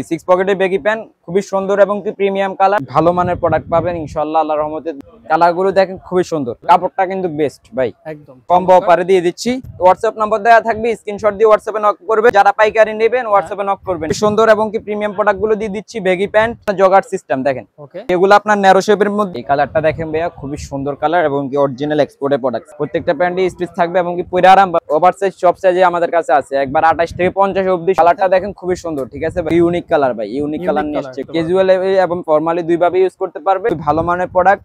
Six পকেটের baggy pant খুবই সুন্দর এবং কি প্রিমিয়াম কালার, ভালো মানের প্রোডাক্ট পাবেন ইনশাআল্লাহ আল্লাহর রহমতে। কালার গুলো দেখেন খুবই সুন্দর, কাপড়টা কিন্তু বেস্ট ভাই, একদম কম্বো অফারে দিয়ে দিচ্ছি। হোয়াটসঅ্যাপ নাম্বার দেওয়া থাকবে, স্ক্রিনশট দিয়ে হোয়াটসঅ্যাপে নক করবে, যারা পাইকারি নেবেন হোয়াটসঅ্যাপে নক করবেন। সুন্দর এবং কি প্রিমিয়াম প্রোডাক্ট গুলো দিয়ে দিচ্ছি। বেগি প্যান্ট জগার সিস্টেম দেখেন, এগুলো আপনার ন্যারো শেপের মধ্যে। এই কালারটা দেখেন ভাইয়া, খুবই সুন্দর কালার এবং কি অরিজিনাল এক্সপোর্টের প্রোডাক্ট। প্রত্যেকটা প্যান্টে স্টিচ থাকবে এবং কি পরে আরাম। ওভার সাইজ সব সাইজে আমাদের কাছে আছে, একবার 28 থেকে 50 অবধি। কালারটা দেখেন খুবই সুন্দর, ঠিক আছে ভাই, ইউনিক কালার ভাই, ইউনিক কালার নিয়ে আসছে। ক্যাজুয়াল এবং ফর্মালি দুই ভাবে ইউজ করতে পারবে। ভালো মানের প্রোডাক্ট,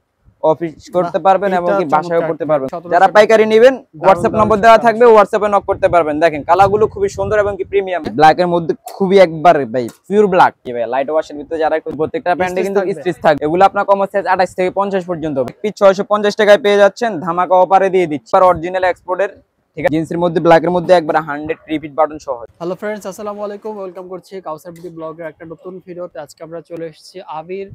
অফিস করতে পারবেন এবং কি বাসায়ও করতে পারবেন। যারা পাইকারি নেবেন হোয়াটসঅ্যাপ নম্বর দেওয়া থাকবে, হোয়াটসঅ্যাপে নক করতে পারবেন। দেখেন কালারগুলো খুবই সুন্দর এবং কি প্রিমিয়াম। ব্ল্যাক এর মধ্যে খুবই একবার ভাই পিওর ব্ল্যাক, কি ভাই লাইট ওয়াশের ভিতরে যারা প্রত্যেকটা প্যান্টে কিন্তু স্টিচ থাকবে। এগুলো আপনার কম সাইজ 28 থেকে 50 পর্যন্ত। পিস 650 টাকায় পেয়ে যাচ্ছেন, ধামাকা অফারে দিয়ে দিচ্ছি। আর অরিজিনাল এক্সপোর্টের, ঠিক আছে, জিন্সের মধ্যে ব্ল্যাক এর মধ্যে একবার 100 রিপিট বাটন সহ। হ্যালো ফ্রেন্ডস, আসসালামু আলাইকুম, ওয়েলকাম করছি কাউসার বিউটি ব্লগের একটা নতুন ভিডিওতে। আজকে আমরা চলে এসেছি আবির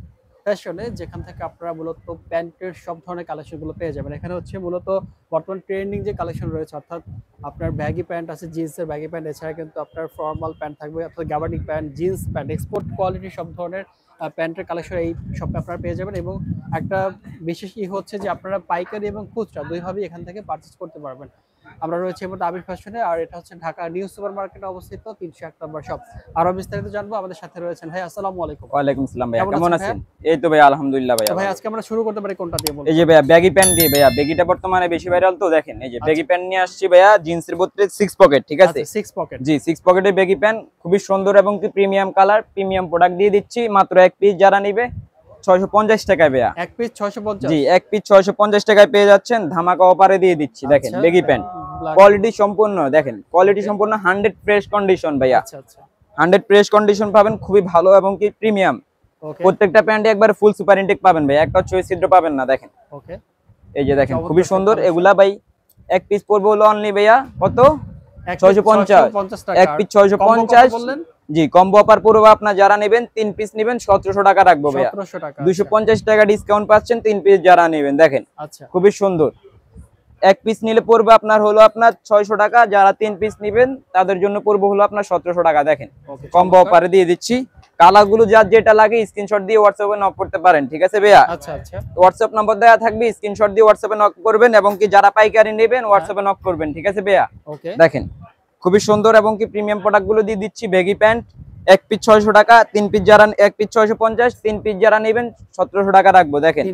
ফ্যাশনে, যেখান থেকে আপনারা মূলত প্যান্টের সব ধরনের কালেকশনগুলো পেয়ে যাবেন। এখানে হচ্ছে মূলত বর্তমান ট্রেন্ডিং যে কালেকশন রয়েছে, অর্থাৎ আপনার ব্যাগি প্যান্ট আছে, জিন্সের ব্যাগি প্যান্ট, এছাড়া কিন্তু আপনার ফর্মাল প্যান্ট থাকবে, অর্থাৎ gabardine pant, jeans pant, export কোয়ালিটির সব ধরনের প্যান্টের কালেকশন এই শপে আপনারা পেয়ে যাবেন। এবং একটা বিশেষ হচ্ছে যে আপনারা পাইকারি এবং খুচরা দুইভাবেই এখান থেকে পারচেস করতে পারবেন। আমরা রয়েছে এর মধ্যে আবির ফ্যাশনে, আর এটা হচ্ছে ঢাকা নিউ সুপার মার্কেটে অবস্থিত 301 নম্বর শপ। আরো বিস্তারিত জানবো, আমাদের সাথে রয়েছেন ভাই। আসসালামু আলাইকুম। ওয়া আলাইকুম আসসালাম ভাই, কেমন আছেন? এই তো ভাই আলহামদুলিল্লাহ ভাই। ভাই আজকে আমরা শুরু করতে পারি কোনটা দিয়ে বলুন? এই যে ভাইয়া ব্যাগি প্যান্ট দিয়ে, ভাইয়া ব্যাগিটা বর্তমানে বেশি ভাইরাল, তো দেখেন এই যে ব্যাগি প্যান্ট নিয়ে আসছি ভাইয়া, জিন্সের মধ্যে 6 পকেট, ঠিক আছে, 6 পকেট, জি 6 পকেটের ব্যাগি প্যান্ট খুবই সুন্দর এবং কি প্রিমিয়াম কালার, প্রিমিয়াম প্রোডাক্ট দিয়ে দিচ্ছি। মাত্র এক পিস যারা নিবে 650 টাকায় ভাইয়া, এক পিস 650, জি এক পিস 650 টাকায় পেয়ে যাচ্ছেন, ধামাকা অফারে দিয়ে দিচ্ছি। দেখেন ব্যাগি প্যান্ট কোয়ালিটি সম্পূর্ণ, দেখেন কোয়ালিটি সম্পূর্ণ 100 ফ্রেশ কন্ডিশন ভাইয়া। আচ্ছা আচ্ছা, 100 ফ্রেশ কন্ডিশন পাবেন, খুবই ভালো এবং কি প্রিমিয়াম। প্রত্যেকটা প্যান্টে একবার ফুল সুপার ইনটেক পাবেন ভাই, একটা ছয় ছিদ্র পাবেন না। দেখেন ওকে, এই যে দেখেন খুবই সুন্দর এগুলা ভাই। এক পিস পড়বে হলো অনলি ভাইয়া কত, 650 টাকা। এক পিস 650 বললেন, জি কম্বো অফার পড়বে। আপনার যারা নেবেন 3 পিস নেবেন 1700 টাকা রাখবো ভাইয়া, 1700 টাকা, 250 টাকা ডিসকাউন্ট পাচ্ছেন 3 পিস যারা নেবেন। দেখেন আচ্ছা খুবই সুন্দর। এক পিস নিলে পড়বে আপনার হলো আপনার 600 টাকা, যারা 3 পিস নেবেন তাদের জন্য পড়বে হলো আপনার 1700 টাকা। দেখেন কম্বো অফারে দিয়ে দিচ্ছি। কালারগুলো যার যেটা লাগে স্ক্রিনশট দিয়ে হোয়াটসঅ্যাপে নক করতে পারেন, ঠিক আছে ভাইয়া। আচ্ছা আচ্ছা, হোয়াটসঅ্যাপ নাম্বার দেওয়া থাকবে, স্ক্রিনশট দিয়ে হোয়াটসঅ্যাপে নক করবেন এবং কি যারা পাইকারি নেবেন হোয়াটসঅ্যাপে নক করবেন, ঠিক আছে ভাইয়া। ওকে, দেখেন খুবই সুন্দর এবং কি প্রিমিয়াম প্রোডাক্টগুলো দিয়ে দিচ্ছি। ব্যাগি প্যান্ট এক পিস 600 টাকা, 3 পিস যারা এক পিস 650, 3 পিস যারা নেবেন 1700 টাকা রাখবো। দেখেন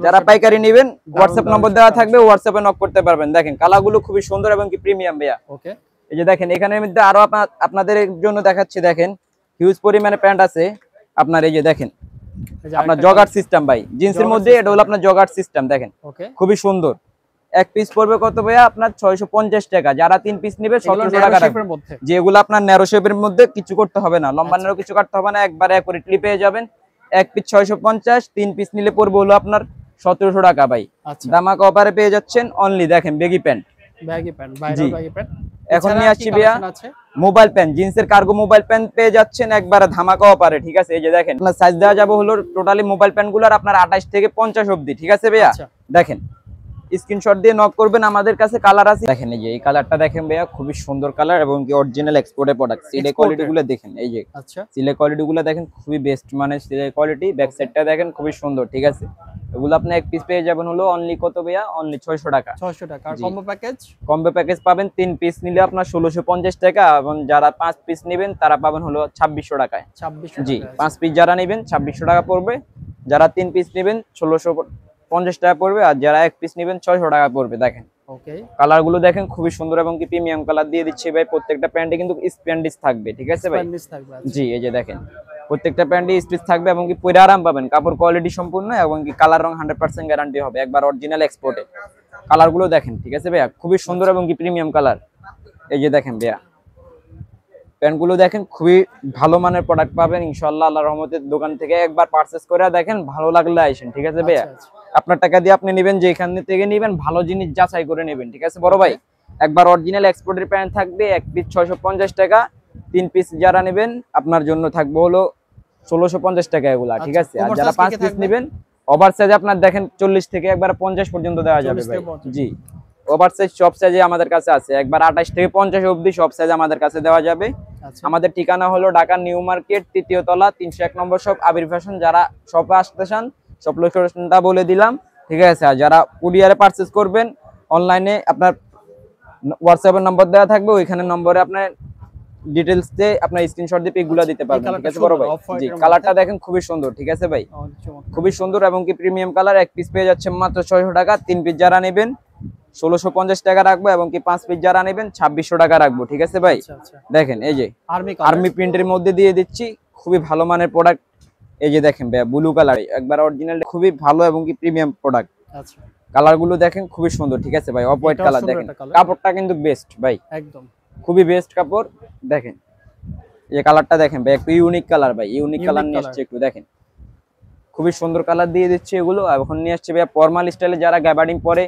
যারা পাইকারি নেবেন হোয়াটসঅ্যাপ নম্বর দেওয়া থাকবে, হোয়াটসঅ্যাপে নক করতে পারবেন। দেখেন কালারগুলো খুবই সুন্দর এবং কি প্রিমিয়াম ভাইয়া। ওকে, এই যে দেখেন এখানের মধ্যে আরো আপনাদের জন্য দেখাচ্ছি। দেখেন হিউজ পরিমাণে প্যান্ট আছে আপনার। এই যে দেখেন আপনার জগার সিস্টেম ভাই, জিন্সের মধ্যে এটা হলো আপনার জগার সিস্টেম। দেখেন খুবই সুন্দর। এক পিস পড়বে কত ভাইয়া আপনার 650 টাকা, যারা 3 পিস নেবে 1700 টাকা রাখবেন। যেগুলো আপনার ন্যারো শেপের মধ্যে কিছু করতে হবে না, লম্বা ন্যারো কিছু কাটতে হবে না, একবার অ্যাকুরেটলি পেয়ে যাবেন। এক পিস 650, 3 পিস নিলে পড়বে হলো আপনার 1700 টাকা ভাই। ধামাকা অফারে পেয়ে যাচ্ছেন অনলি। দেখেন baggy pant, baggy pant, viral baggy pant. এখন নিয়ে আসছি ভাইয়া মোবাইল প্যান্ট, জিন্সের কার্গো মোবাইল প্যান্ট পেয়ে যাচ্ছেন একবারে ধামাকা অফারে, ঠিক আছে। এই যে দেখেন আপনার সাইজ দেওয়া যাবে হলো টোটালি মোবাইল প্যান্ট গুলোর আপনার 28 থেকে 50 অবধি, ঠিক আছে ভাইয়া। দেখেন স্ক্রিনশট দিয়ে নক করবেন, আমাদের কাছে কালার আছে। দেখেন এই যে এই কালারটা দেখেন ভাইয়া, খুবই সুন্দর কালার এবং কি অরিজিনাল এক্সপোর্টের প্রোডাক্ট। সিলে কোয়ালিটি গুলো দেখেন, এই যে আচ্ছা সিলে কোয়ালিটি গুলো দেখেন খুবই বেস্ট মানে সিলে কোয়ালিটি। ব্যাক সাইডটা দেখেন খুবই সুন্দর, ঠিক আছে। এগুলো আপনি এক পিস পেয়ে যাবেন হলো অনলি কত ভাইয়া, অনলি 600 টাকা। 600 টাকা। আর কম্বো প্যাকেজ পাবেন 3 পিস নিলে আপনার 1650 টাকা, এবং যারা 5 পিস নেবেন তারা পাবেন হলো 2600 টাকায়। 2600 জি 5 পিস যারা নেবেন 2600 টাকা পড়বে, যারা 3 পিস নেবেন 1650 টাকা পড়বে, আর যারা এক পিস নেবেন 600 টাকা পড়বে। দেখেন ওকে, কালার গুলো দেখেন খুবই সুন্দর এবং কি প্রিমিয়াম কালার দিয়ে দিচ্ছি ভাই। প্রত্যেকটা প্যান্টে কিন্তু স্প্যান্ডিস থাকবে, ঠিক আছে ভাই। জি এই যে দেখেন প্রত্যেকটা প্যান্টে স্টিচ থাকবে এবং কি পরে আরাম পাবেন। কাপড় কোয়ালিটি সম্পূর্ণ এবং কি কালার রং 100% গ্যারান্টি হবে, একবার অরিজিনাল এক্সপোর্টে। কালার গুলো দেখেন, ঠিক আছে ভাইয়া, খুবই সুন্দর এবং কি প্রিমিয়াম কালার। এই যে দেখেন ভাইয়া প্যান্টগুলো দেখেন খুবই ভালো মানের প্রোডাক্ট পাবেন ইনশাআল্লাহ আল্লাহর রহমতে। দোকান থেকে একবার পারচেজ করে দেখেন, ভালো লাগলে আইসেন, ঠিক আছে ভাইয়া। আপনার টাকা দিয়ে আপনি নেবেন, যেখান থেকে নেবেন ভালো জিনিস যাচাই করে নেবেন, ঠিক আছে বড় ভাই। একবার অরিজিনাল এক্সপোর্টের প্যান্ট থাকবে এক পিস 650 টাকা, 3 পিস যারা নেবেন আপনার জন্য থাকবে হলো 1650 টাকা এগুলা, ঠিক আছে। আর যারা 5 পিস নেবেন ওভার সাইজ আপনার দেখেন 40 থেকে একবার 50 পর্যন্ত দেওয়া যাবে ভাই। জি ওভারসাইজ সব সাইজে আমাদের কাছে আছে, একবার 28 থেকে 50 অবধি সব সাইজ আমাদের কাছে দেওয়া যাবে। আচ্ছা আমাদের ঠিকানা হলো ঢাকা নিউ মার্কেট 3য় তলা 301 নম্বর শপ আবির ফ্যাশন। যারা শপে আসতে চান সব লোকেশনটা বলে দিলাম, ঠিক আছে। আর যারা কুরিয়ারে পারচেজ করবেন অনলাইনে, আপনার হোয়াটসঅ্যাপের নম্বর দেওয়া থাকবে, ওইখানে নম্বরে আপনার ডিটেইলস দিয়ে আপনার স্ক্রিনশট দিয়ে পিকগুলো দিতে পারবেন, ঠিক আছে বড় ভাই। জি কালারটা দেখেন খুবই সুন্দর, ঠিক আছে ভাই, খুবই সুন্দর এবং কি প্রিমিয়াম কালার। এক পিস পেয়ে যাচ্ছে মাত্র 600 টাকা। 3 পিস যারা নেবেন 1650 টাকা রাখবো এবং কি 5 পিস যারা নেবেন 2600 টাকা রাখবো, ঠিক আছে ভাই। দেখেন এই যে আর্মি প্রিন্টের মধ্যে দিয়ে দিচ্ছি, খুবই ভালো মানের প্রোডাক্ট। এই যে দেখেন ভাই ব্লু কালার, একবার অরিজিনাল, খুবই ভালো এবং কি প্রিমিয়াম প্রোডাক্ট। আচ্ছা কালার গুলো দেখেন খুবই সুন্দর, ঠিক আছে ভাই। অফ হোয়াইট কালার দেখেন, কাপড়টা কিন্তু বেস্ট ভাই, একদম খুবই বেস্ট কাপড়। দেখেন এই কালারটা দেখেন ভাই, একটু ইউনিক কালার ভাই, ইউনিক কালার নিয়ে আসছে, একটু দেখেন খুবই সুন্দর কালার দিয়ে দিচ্ছে এগুলো। এখন নিয়ে আসছে ভাই ফর্মাল স্টাইলে, যারা গ্যাবার্ডিং পরে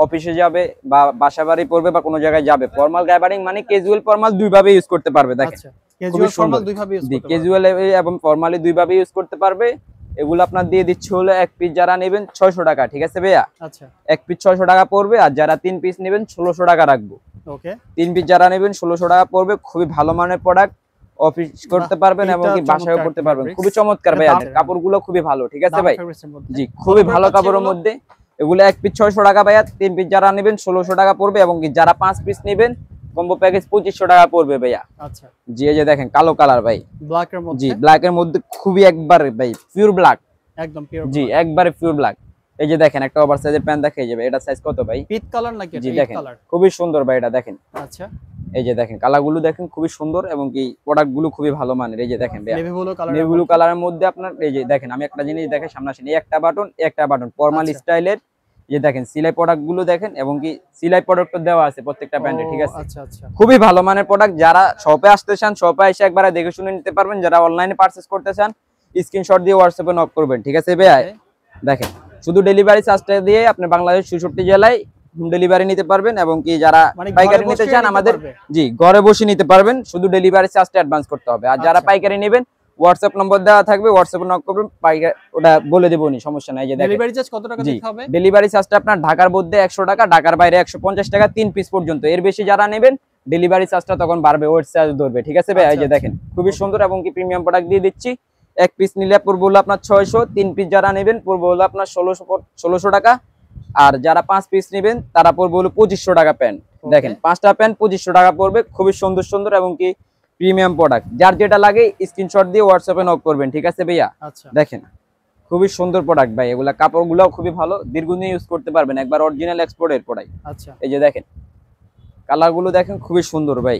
অফিসে যাবে বা বাসা বাড়ি পড়বে বা কোনো জায়গায় যাবে, ফর্মাল গ্যাবার্ডিং মানে ক্যাজুয়াল ফর্মাল দুইভাবে ইউজ করতে পারবে। দেখেন খুবই সুন্দর, ক্যাজুয়াল এবং ফর্মালি দুইভাবে ইউজ করতে পারবে। এগুলো আপনার দিয়ে দিচ্ছে হলো এক পিস যারা নেবেন 600 টাকা, ঠিক আছে ভাইয়া। আচ্ছা এক পিস 600 টাকা পড়বে, আর যারা 3 পিস নেবেন 1600 টাকা রাখবো। ওকে 3 পিস যারা নেবেন 1600 টাকা পড়বে। খুবই ভালো মানের প্রোডাক্ট, অফিস করতে পারবেন এবং কি বাসায়ও করতে পারবেন। খুবই চমৎকার ভাই, কাপড়গুলো খুবই ভালো, ঠিক আছে ভাই। জি খুবই ভালো কাপড়ের মধ্যে এগুলো। এক পিস 600 টাকা ভাইয়া, 3 পিস যারা নেবেন 1600 টাকা পড়বে এবং কি যারা 5 পিস নেবেন কম্বো প্যাকেজ 2500 টাকা পড়বে ভাইয়া। আচ্ছা জি এই যে দেখেন কালো কালার ভাই, ব্ল্যাক এর মধ্যে। জি ব্ল্যাক এর মধ্যে খুবই একবারে ভাই পিওর ব্ল্যাক, একদম পিওর। জি একবারে পিওর ব্ল্যাক। এই যে দেখেন একটা ওভারসাইজের প্যান্ট দেখাই যাবে, এটা সাইজ কত ভাই? পিট কালার নাকি? জি দেখেন খুবই সুন্দর ভাই এটা দেখেন। আচ্ছা এই যে দেখেন কালারগুলো দেখেন খুবই সুন্দর এবং কি প্রোডাক্টগুলো খুবই ভালো মানের। এই যে দেখেন নেভি ব্লু কালারের মধ্যে আপনার এই যে দেখেন, আমি একটা জিনিস দেখে সামনে আসেন, এই একটা বাটন ফর্মাল স্টাইলের। যে দেখেন সিলাই প্রোডাক্টগুলো দেখেন এবং কি সিলাই প্রোডাক্ট দেওয়া আছে প্রত্যেকটা ব্র্যান্ডে, ঠিক আছে। আচ্ছা আচ্ছা খুবই ভালো মানের প্রোডাক্ট। যারা শপে আসতে চান শপে এসে একবার দেখে শুনে নিতে পারবেন। যারা অনলাইনে পারচেজ করতে চান স্ক্রিনশট দিয়ে হোয়াটসঅ্যাপে নক করবেন, ঠিক আছে ভাই। দেখেন শুধু ডেলিভারি চার্জটা দিয়ে আপনি বাংলাদেশ 66 জেলায় হোম ডেলিভারি নিতে পারবেন এবং কি যারা পাইকারি নিতে চান আমাদের জি ঘরে বসে নিতে পারবেন, শুধু ডেলিভারি চার্জটা অ্যাডভান্স করতে হবে। আর যারা পাইকারি নেবেন হোয়াটসঅ্যাপ নম্বর দেওয়া থাকবে, হোয়াটসঅ্যাপে নক করবেন, পাইকারি ওটা বলে দেবনি, সমস্যা নাই। যে ডেলিভারি চার্জ কত টাকা দিতে হবে? ডেলিভারি চার্জটা আপনার ঢাকার মধ্যে 100 টাকা, ঢাকার বাইরে 150 টাকা, 3 পিস পর্যন্ত। এর বেশি যারা নেবেন ডেলিভারি চার্জটা তখন বাড়বে, ওয়েট চার্জ ধরবে, ঠিক আছে ভাই। এই যে দেখেন খুবই সুন্দর এবং কি প্রিমিয়াম প্রোডাক্ট দিয়ে দিচ্ছি। এক পিস নিলে পড়বে হলো আপনার 600, 3 পিস যারা নেবেন পড়বে হলো আপনার 1600 টাকা, আর যারা 5 পিস নেবেন তারা পড়বে হলো 2500 টাকা প্যান্ট। দেখেন 5টা প্যান্ট 2500 টাকা পড়বে, খুবই সুন্দর সুন্দর এবং কি প্রিমিয়াম প্রোডাক্ট। যার যেটা লাগে স্ক্রিনশট দিয়ে হোয়াটসঅ্যাপে নক করবেন, ঠিক আছে ভাইয়া। আচ্ছা দেখেন খুবই সুন্দর প্রোডাক্ট ভাই, এগুলা কাপড়গুলোও খুবই ভালো, দীর্ঘদিন ইউজ করতে পারবেন, একবার অরিজিনাল এক্সপোর্টের প্রোডাক্ট। আচ্ছা এই যে দেখেন কালারগুলো দেখেন খুবই সুন্দর ভাই।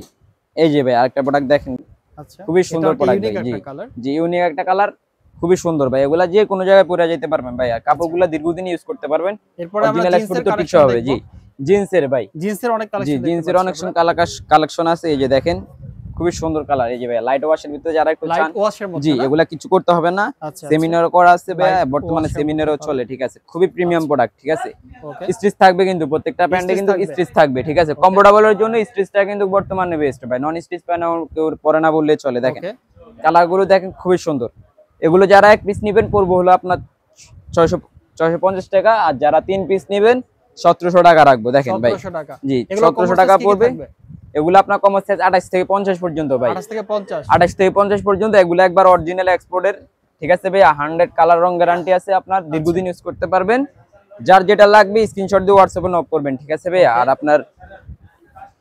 এই যে ভাই আরেকটা প্রোডাক্ট দেখেন, আচ্ছা খুবই সুন্দর প্রোডাক্ট ভাই। জি ইউনিক একটা কালার, খুবই সুন্দর ভাই। এগুলা যে কোনো জায়গায় পরে যেতে পারবেন ভাই, আর কাপড়গুলো দীর্ঘদিন ইউজ করতে পারবেন। এরপর আমরা জিন্সের কালেকশন হবে। জি জিন্সের ভাই, জিন্সের অনেক কালেকশন, জি জিন্সের অনেক কালেকশন আছে। এই যে দেখেন খুবই সুন্দর কালার। এই যে ভাই লাইট ওয়াশের ভিতরে যারা একটু চান, জি এগুলা কিছু করতে হবে না, সেমিনারও করা আছে ভাই, বর্তমানে সেমিনারও চলে, ঠিক আছে। খুবই প্রিমিয়াম প্রোডাক্ট, ঠিক আছে। স্টিচ থাকবে কিন্তু প্রত্যেকটা প্যান্টে কিন্তু স্টিচ থাকবে, ঠিক আছে। কমফোর্টেবলের জন্য স্টিচটা কিন্তু বর্তমানে বেস্ট ভাই, নন স্টিচ প্যান্ট কেউ পরে না বললে চলে। দেখেন কালারগুলো দেখেন খুবই সুন্দর। এগুলো যারা এক পিস নেবেন পড়বে হলো আপনার 650 টাকা, আর যারা 3 পিস নেবেন 1700 টাকা রাখবো। দেখেন ভাই জি 1700 টাকা পড়বে। এগুলো আপনার কম সাইজ 28 থেকে 50 পর্যন্ত ভাই, 28 থেকে 50 পর্যন্ত। এগুলো একবার অরিজিনাল এক্সপোর্টের, ঠিক আছে ভাই। 100 কালার রং গ্যারান্টি আছে, আপনার দীর্ঘদিন ইউজ করতে পারবেন। যার যেটা লাগবে স্ক্রিনশট দিয়ে হোয়াটসঅ্যাপে নক করবেন, ঠিক আছে ভাই। আর আপনার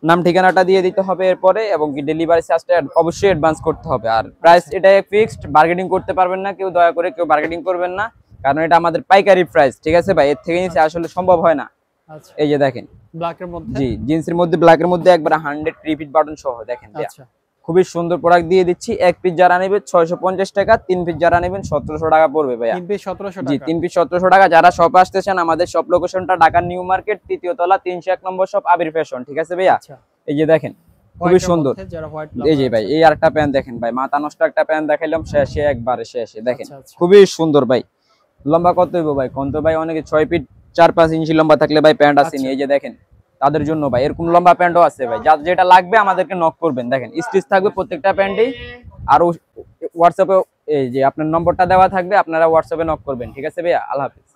নাম ঠিকানাটা দিয়ে দিতে হবে এরপরে, এবং কি ডেলিভারি চার্জটা অবশ্যই অ্যাডভান্স করতে হবে। আর প্রাইস এটাই ফিক্সড, বার্গেনিং করতে পারবেন না কেউ, দয়া করে কেউ বার্গেনিং করবেন না, কারণ এটা আমাদের পাইকারি প্রাইস, ঠিক আছে ভাই। এর থেকে নিচে আসলে সম্ভব হয় না। এই যে দেখেন ব্ল্যাকের মধ্যে, জি জিন্সের মধ্যে ব্ল্যাকের মধ্যে একবার 100 রিপিট বাটন সহ দেখেন। আচ্ছা খুবই সুন্দর প্রোডাক্ট দিয়ে দিচ্ছি। এক পিস যারা নেবে 650 টাকা, 3 পিস যারা নেবেন 1700 টাকা পড়বে ভাই। 3 পিস 1700 টাকা, জি 3 পিস 1700 টাকা। যারা শপে আসতে চান আমাদের শপ লোকেশনটা ঢাকা নিউ মার্কেট 3য় তলা 301 নম্বর শপ আবির ফ্যাশন, ঠিক আছে ভাইয়া। এই যে দেখেন খুবই সুন্দর। এই যে ভাই এই আরেকটা প্যান্ট দেখেন ভাই, মাথা নষ্ট একটা প্যান্ট দেখাইলাম, শেষে একবারে শেষে দেখেন খুবই সুন্দর ভাই। লম্বা কত হইব ভাই কোন তো ভাই? অনেকে 6 ফিট 4-5 ইঞ্চি লম্বা থাকলে ভাই প্যান্ট আসেনি। এই যে দেখেন তাদের জন্য ভাই এরকম লম্বা প্যান্টও আছে ভাই, যার যেটা লাগবে আমাদেরকে নক করবেন। দেখেন স্টিচ থাকবে প্রত্যেকটা প্যান্টেই। আর হোয়াটসঅ্যাপে এই যে আপনার নম্বরটা দেওয়া থাকবে, আপনারা হোয়াটসঅ্যাপে নক করবেন, ঠিক আছে ভাইয়া। আল্লাহ হাফেজ।